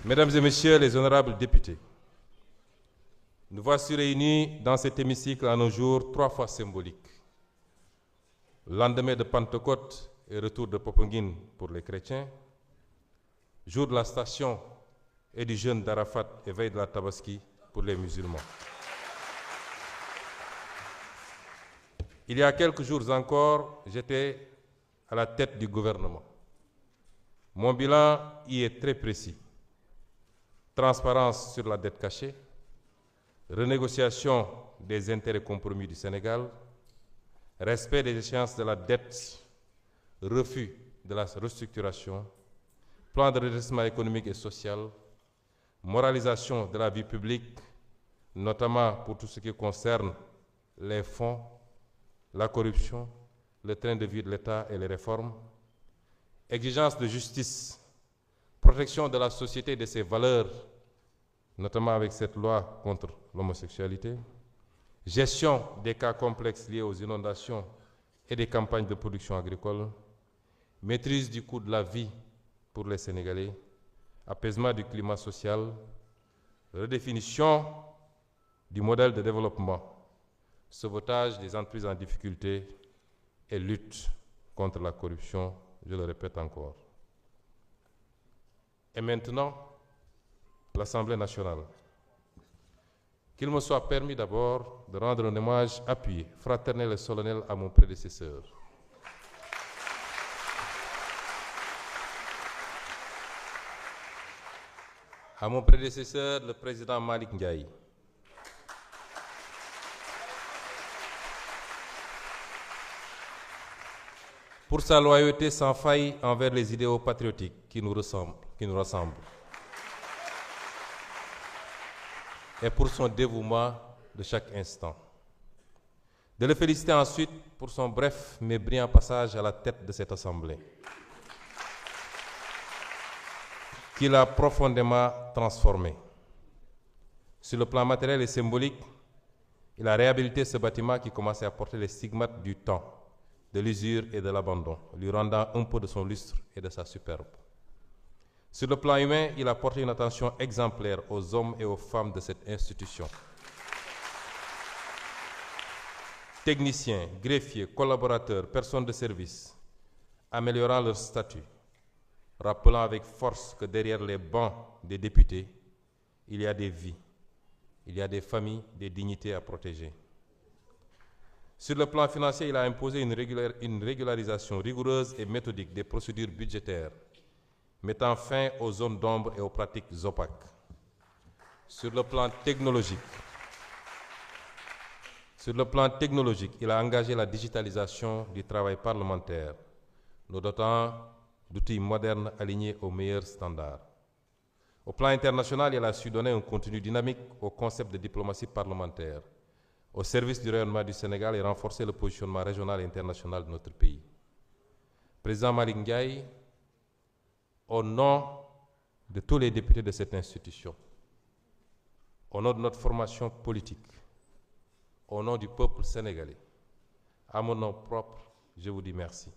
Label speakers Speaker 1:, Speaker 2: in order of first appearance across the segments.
Speaker 1: Mesdames et Messieurs les honorables députés, nous voici réunis dans cet hémicycle en un jour 3 fois symbolique. Lendemain de Pentecôte et retour de Popenguine pour les chrétiens, jour de la station et du jeûne d'Arafat et veille de la Tabaski pour les musulmans. Il y a quelques jours encore, j'étais à la tête du gouvernement. Mon bilan y est très précis. Transparence sur la dette cachée, renégociation des intérêts compromis du Sénégal, respect des échéances de la dette, refus de la restructuration, plan de redressement économique et social, moralisation de la vie publique, notamment pour tout ce qui concerne les fonds, la corruption, le train de vie de l'État et les réformes, exigence de justice, protection de la société et de ses valeurs, notamment avec cette loi contre l'homosexualité, gestion des cas complexes liés aux inondations et des campagnes de production agricole, maîtrise du coût de la vie pour les Sénégalais, apaisement du climat social, redéfinition du modèle de développement, sauvetage des entreprises en difficulté et lutte contre la corruption, je le répète encore. Et maintenant, l'Assemblée nationale. Qu'il me soit permis d'abord de rendre un hommage appuyé, fraternel et solennel à mon prédécesseur. À mon prédécesseur, le président Malick Ndiaye. Pour sa loyauté sans faille envers les idéaux patriotiques qui nous rassemblent. Et pour son dévouement de chaque instant. De le féliciter ensuite pour son bref mais brillant passage à la tête de cette Assemblée, qui l'a profondément transformé. Sur le plan matériel et symbolique, il a réhabilité ce bâtiment qui commençait à porter les stigmates du temps, de l'usure et de l'abandon, lui rendant un peu de son lustre et de sa superbe. Sur le plan humain, il a porté une attention exemplaire aux hommes et aux femmes de cette institution. Techniciens, greffiers, collaborateurs, personnes de service, améliorant leur statut, rappelant avec force que derrière les bancs des députés, il y a des vies, il y a des familles, des dignités à protéger. Sur le plan financier, il a imposé une régularisation rigoureuse et méthodique des procédures budgétaires, mettant fin aux zones d'ombre et aux pratiques opaques. Sur le plan technologique, il a engagé la digitalisation du travail parlementaire, nous dotant d'outils modernes alignés aux meilleurs standards. Au plan international, il a su donner un contenu dynamique au concept de diplomatie parlementaire, au service du rayonnement du Sénégal et renforcer le positionnement régional et international de notre pays. Président Malick Ndiaye, au nom de tous les députés de cette institution, au nom de notre formation politique, au nom du peuple sénégalais, à mon nom propre, je vous dis merci.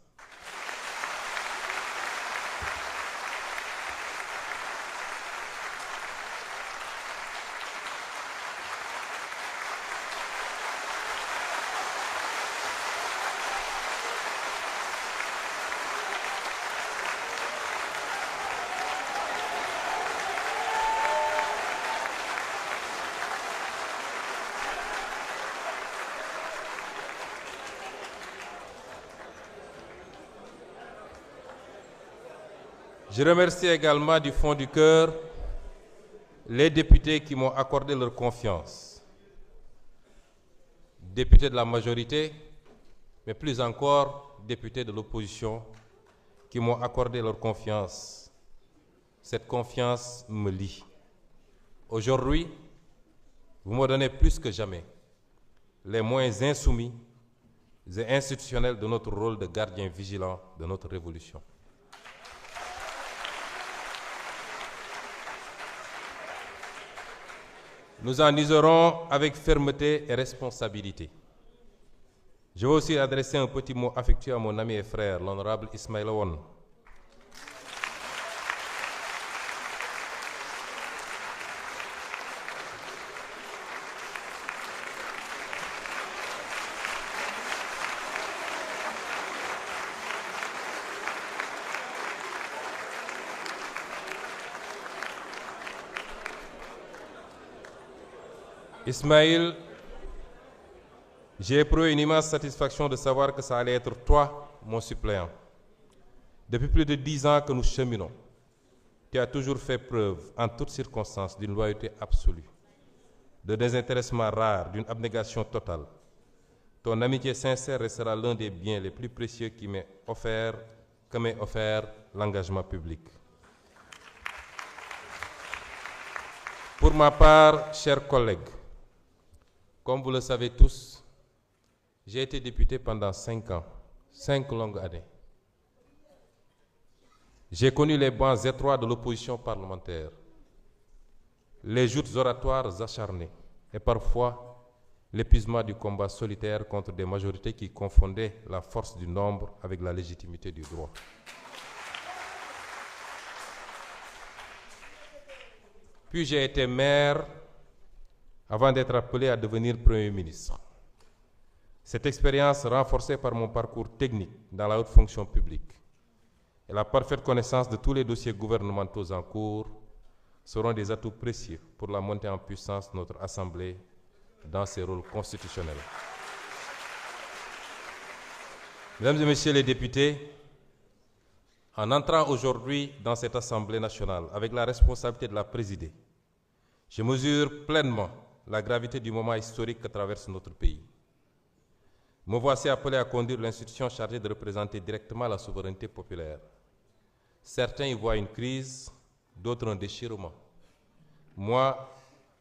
Speaker 1: Je remercie également du fond du cœur les députés qui m'ont accordé leur confiance. Députés de la majorité, mais plus encore députés de l'opposition qui m'ont accordé leur confiance. Cette confiance me lie. Aujourd'hui, vous me donnez plus que jamais les moyens insoumis et institutionnels de notre rôle de gardien vigilant de notre révolution. Nous en userons avec fermeté et responsabilité. Je veux aussi adresser un petit mot affectueux à mon ami et frère, l'honorable Ismaïla Wane. Ismaël, j'ai éprouvé une immense satisfaction de savoir que ça allait être toi, mon suppléant. Depuis plus de 10 ans que nous cheminons, tu as toujours fait preuve, en toutes circonstances, d'une loyauté absolue, de désintéressement rare, d'une abnégation totale. Ton amitié sincère restera l'un des biens les plus précieux que m'ait offert l'engagement public. Pour ma part, chers collègues, comme vous le savez tous, j'ai été député pendant 5 ans, 5 longues années. J'ai connu les bancs étroits de l'opposition parlementaire, les joutes oratoires acharnées et parfois l'épuisement du combat solitaire contre des majorités qui confondaient la force du nombre avec la légitimité du droit. Puis j'ai été maire avant d'être appelé à devenir Premier ministre. Cette expérience, renforcée par mon parcours technique dans la haute fonction publique et la parfaite connaissance de tous les dossiers gouvernementaux en cours, seront des atouts précieux pour la montée en puissance de notre Assemblée dans ses rôles constitutionnels. Mesdames et Messieurs les députés, en entrant aujourd'hui dans cette Assemblée nationale avec la responsabilité de la présider, je mesure pleinement la gravité du moment historique que traverse notre pays. Me voici appelé à conduire l'institution chargée de représenter directement la souveraineté populaire. Certains y voient une crise, d'autres un déchirement. Moi,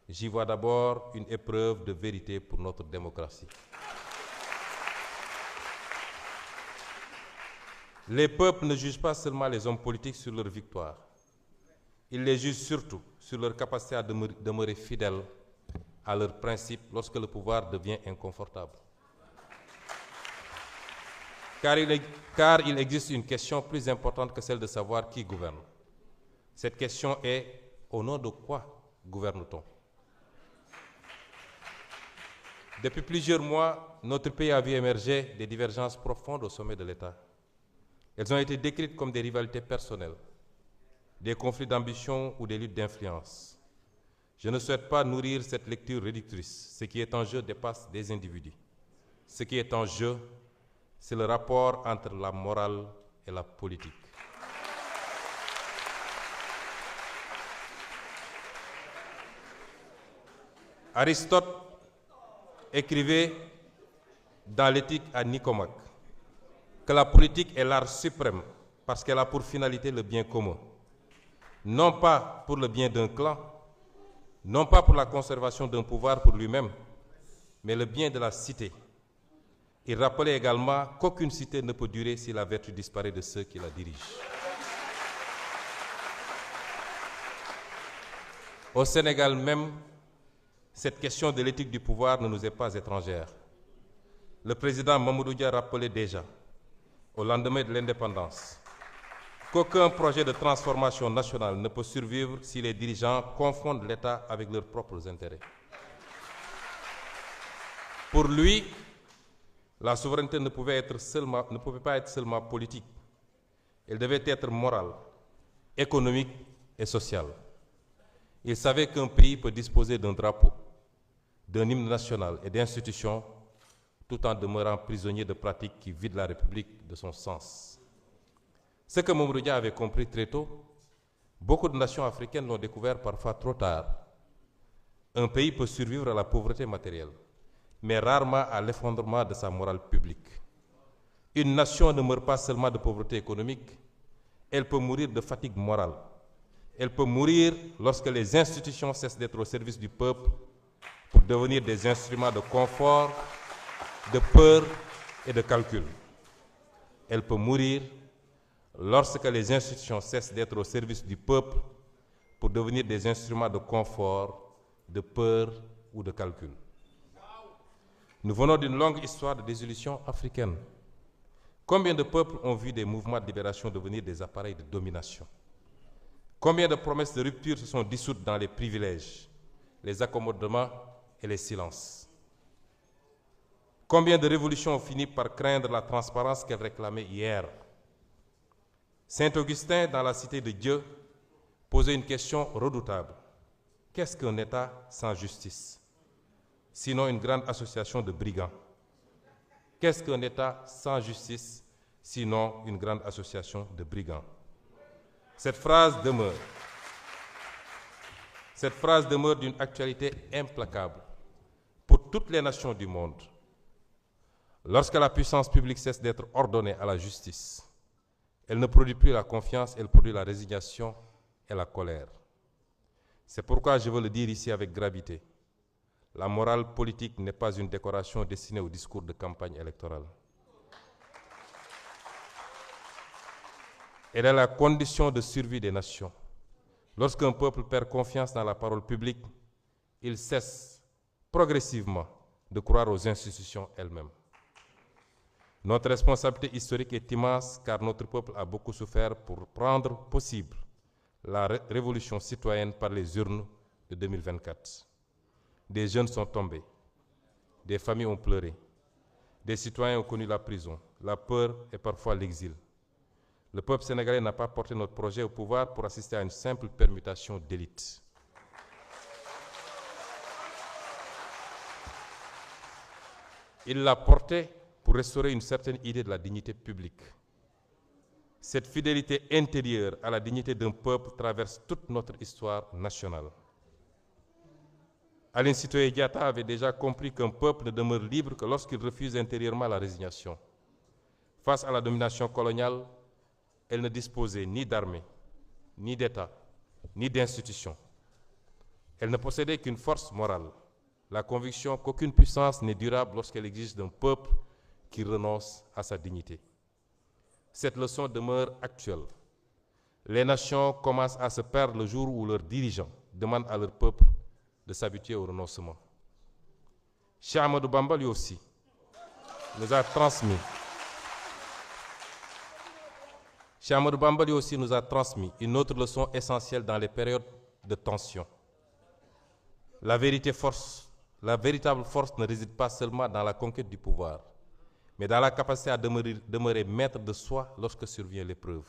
Speaker 1: j'y vois d'abord une épreuve de vérité pour notre démocratie. Les peuples ne jugent pas seulement les hommes politiques sur leur victoire. Ils les jugent surtout sur leur capacité à demeurer fidèles à leurs principes lorsque le pouvoir devient inconfortable. Car il existe une question plus importante que celle de savoir qui gouverne. Cette question est: au nom de quoi gouverne-t-on? Depuis plusieurs mois, notre pays a vu émerger des divergences profondes au sommet de l'État. Elles ont été décrites comme des rivalités personnelles, des conflits d'ambition ou des luttes d'influence. Je ne souhaite pas nourrir cette lecture réductrice. Ce qui est en jeu dépasse des individus. Ce qui est en jeu, c'est le rapport entre la morale et la politique. Aristote écrivait dans l'Éthique à Nicomaque que la politique est l'art suprême parce qu'elle a pour finalité le bien commun. Non pas pour le bien d'un clan, non pas pour la conservation d'un pouvoir pour lui-même, mais le bien de la cité. Il rappelait également qu'aucune cité ne peut durer si la vertu disparaît de ceux qui la dirigent. Au Sénégal même, cette question de l'éthique du pouvoir ne nous est pas étrangère. Le président Mamadou Dia rappelait déjà, au lendemain de l'indépendance, qu'aucun projet de transformation nationale ne peut survivre si les dirigeants confondent l'État avec leurs propres intérêts. Pour lui, la souveraineté ne pouvait pas être seulement politique. Elle devait être morale, économique et sociale. Il savait qu'un pays peut disposer d'un drapeau, d'un hymne national et d'institutions tout en demeurant prisonnier de pratiques qui vident la République de son sens. Ce que Mamadou Dia avait compris très tôt, beaucoup de nations africaines l'ont découvert parfois trop tard. Un pays peut survivre à la pauvreté matérielle, mais rarement à l'effondrement de sa morale publique. Une nation ne meurt pas seulement de pauvreté économique, elle peut mourir de fatigue morale. Elle peut mourir lorsque les institutions cessent d'être au service du peuple pour devenir des instruments de confort, de peur et de calcul. Elle peut mourir lorsque les institutions cessent d'être au service du peuple pour devenir des instruments de confort, de peur ou de calcul. Nous venons d'une longue histoire de dissolution africaine. Combien de peuples ont vu des mouvements de libération devenir des appareils de domination? Combien de promesses de rupture se sont dissoutes dans les privilèges, les accommodements et les silences? Combien de révolutions ont fini par craindre la transparence qu'elles réclamaient hier? Saint Augustin, dans la Cité de Dieu, posait une question redoutable. Qu'est-ce qu'un État sans justice? sinon une grande association de brigands? Qu'est-ce qu'un État sans justice, sinon une grande association de brigands? Cette phrase demeure d'une actualité implacable pour toutes les nations du monde. Lorsque la puissance publique cesse d'être ordonnée à la justice, elle ne produit plus la confiance, elle produit la résignation et la colère. C'est pourquoi je veux le dire ici avec gravité. La morale politique n'est pas une décoration destinée au discours de campagne électorale. Elle est la condition de survie des nations. Lorsqu'un peuple perd confiance dans la parole publique, il cesse progressivement de croire aux institutions elles-mêmes. Notre responsabilité historique est immense car notre peuple a beaucoup souffert pour rendre possible la révolution citoyenne par les urnes de 2024. Des jeunes sont tombés, des familles ont pleuré, des citoyens ont connu la prison, la peur et parfois l'exil. Le peuple sénégalais n'a pas porté notre projet au pouvoir pour assister à une simple permutation d'élite. Il l'a porté pour restaurer une certaine idée de la dignité publique. Cette fidélité intérieure à la dignité d'un peuple traverse toute notre histoire nationale. Aline Sitoé Diatta avait déjà compris qu'un peuple ne demeure libre que lorsqu'il refuse intérieurement la résignation. Face à la domination coloniale, elle ne disposait ni d'armée, ni d'État, ni d'institutions. Elle ne possédait qu'une force morale, la conviction qu'aucune puissance n'est durable lorsqu'elle exige d'un peuple qui renonce à sa dignité. Cette leçon demeure actuelle. Les nations commencent à se perdre le jour où leurs dirigeants demandent à leur peuple de s'habituer au renoncement. Cheikh Ahmadou Bamba, lui aussi, nous a transmis. Cheikh Ahmadou Bamba, lui aussi, nous a transmis une autre leçon essentielle dans les périodes de tension. La véritable force ne réside pas seulement dans la conquête du pouvoir, mais dans la capacité à demeurer maître de soi lorsque survient l'épreuve.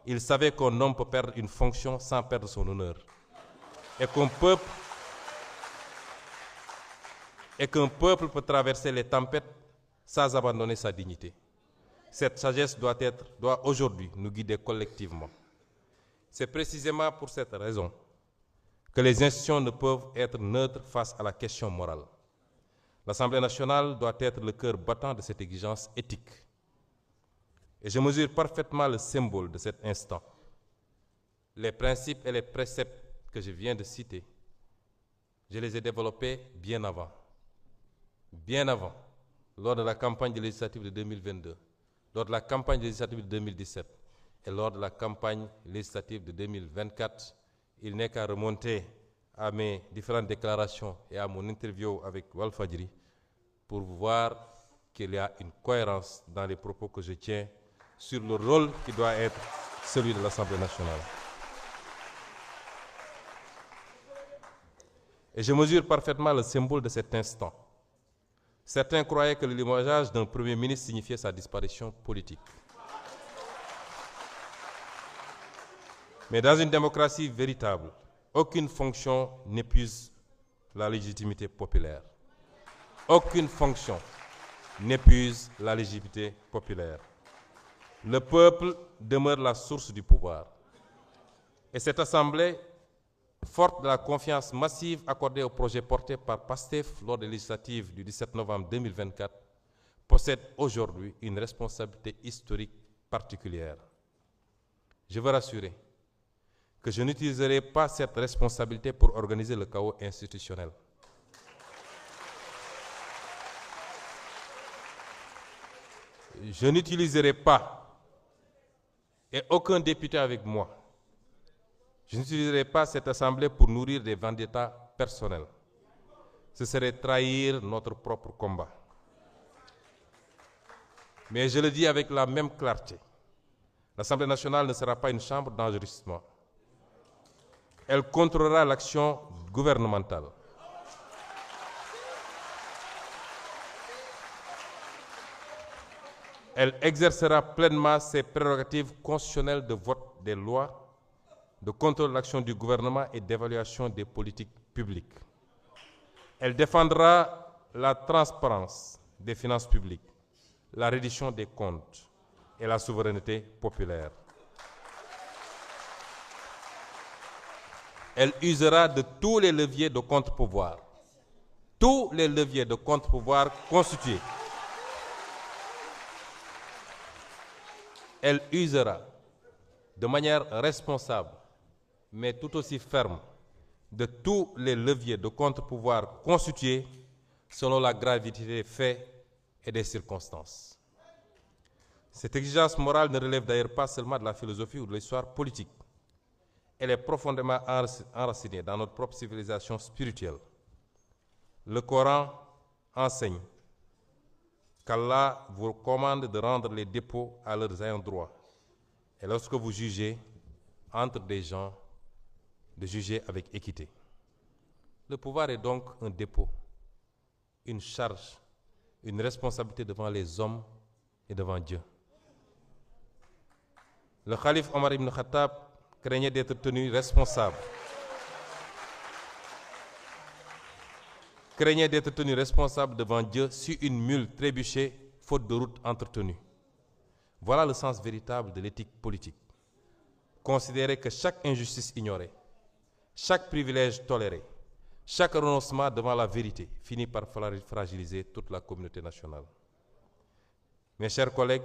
Speaker 1: Il savait qu'un homme peut perdre une fonction sans perdre son honneur, et qu'un peuple peut traverser les tempêtes sans abandonner sa dignité. Cette sagesse doit aujourd'hui nous guider collectivement. C'est précisément pour cette raison que les institutions ne peuvent être neutres face à la question morale. L'Assemblée nationale doit être le cœur battant de cette exigence éthique. Et je mesure parfaitement le symbole de cet instant. Les principes et les préceptes que je viens de citer, je les ai développés bien avant, lors de la campagne législative de 2022, lors de la campagne législative de 2017 et lors de la campagne législative de 2024. Il n'est qu'à remonter à mes différentes déclarations et à mon interview avec Walfadjri pour voir qu'il y a une cohérence dans les propos que je tiens sur le rôle qui doit être celui de l'Assemblée nationale. Et je mesure parfaitement le symbole de cet instant. Certains croyaient que le limogeage d'un Premier ministre signifiait sa disparition politique. Mais dans une démocratie véritable, aucune fonction n'épuise la légitimité populaire. Aucune fonction n'épuise la légitimité populaire. Le peuple demeure la source du pouvoir. Et cette Assemblée, forte de la confiance massive accordée au projet porté par PASTEF lors des législatives du 17 novembre 2024, possède aujourd'hui une responsabilité historique particulière. Je veux rassurer que je n'utiliserai pas cette responsabilité pour organiser le chaos institutionnel. Je n'utiliserai pas, et aucun député avec moi, je n'utiliserai pas cette assemblée pour nourrir des vendettas personnels. Ce serait trahir notre propre combat. Mais je le dis avec la même clarté, l'Assemblée nationale ne sera pas une chambre d'enregistrement. Elle contrôlera l'action gouvernementale. Elle exercera pleinement ses prérogatives constitutionnelles de vote des lois, de contrôle de l'action du gouvernement et d'évaluation des politiques publiques. Elle défendra la transparence des finances publiques, la reddition des comptes et la souveraineté populaire. Elle usera de tous les leviers de contre-pouvoir. Tous les leviers de contre-pouvoir constitués. Elle usera de manière responsable, mais tout aussi ferme, de tous les leviers de contre-pouvoir constitués selon la gravité des faits et des circonstances. Cette exigence morale ne relève d'ailleurs pas seulement de la philosophie ou de l'histoire politique. Elle est profondément enracinée dans notre propre civilisation spirituelle. Le Coran enseigne qu'Allah vous commande de rendre les dépôts à leurs ayants droit. Et lorsque vous jugez entre des gens, de juger avec équité. Le pouvoir est donc un dépôt, une charge, une responsabilité devant les hommes et devant Dieu. Le calife Omar ibn Khattab craignait d'être tenu responsable. Craignait d'être tenu responsable devant Dieu si une mule trébuchait faute de route entretenue. Voilà le sens véritable de l'éthique politique. Considérer que chaque injustice ignorée, chaque privilège toléré, chaque renoncement devant la vérité finit par fragiliser toute la communauté nationale. Mes chers collègues,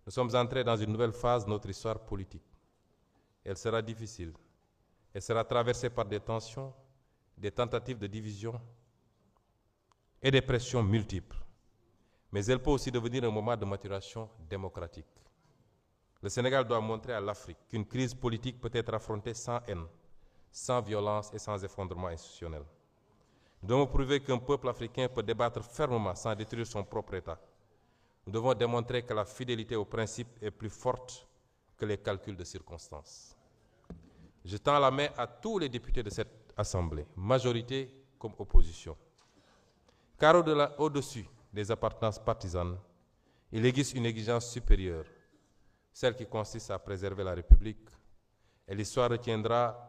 Speaker 1: nous sommes entrés dans une nouvelle phase de notre histoire politique. Elle sera difficile. Elle sera traversée par des tensions, des tentatives de division et des pressions multiples. Mais elle peut aussi devenir un moment de maturation démocratique. Le Sénégal doit montrer à l'Afrique qu'une crise politique peut être affrontée sans haine, sans violence et sans effondrement institutionnel. Nous devons prouver qu'un peuple africain peut débattre fermement sans détruire son propre État. Nous devons démontrer que la fidélité aux principes est plus forte que les calculs de circonstances. Je tends la main à tous les députés de cette Assemblée, majorité comme opposition. Car au-dessus des appartenances partisanes, il existe une exigence supérieure, celle qui consiste à préserver la République, et l'histoire retiendra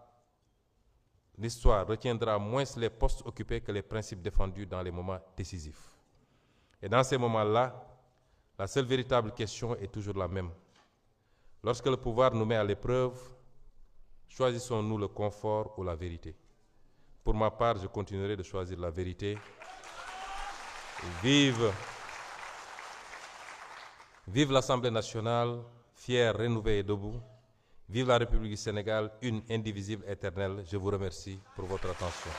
Speaker 1: moins les postes occupés que les principes défendus dans les moments décisifs. Et dans ces moments-là, la seule véritable question est toujours la même. Lorsque le pouvoir nous met à l'épreuve, choisissons-nous le confort ou la vérité? Pour ma part, je continuerai de choisir la vérité. Vive l'Assemblée nationale, fière, rénovée et debout. Vive la République du Sénégal, une, indivisible, éternelle. Je vous remercie pour votre attention.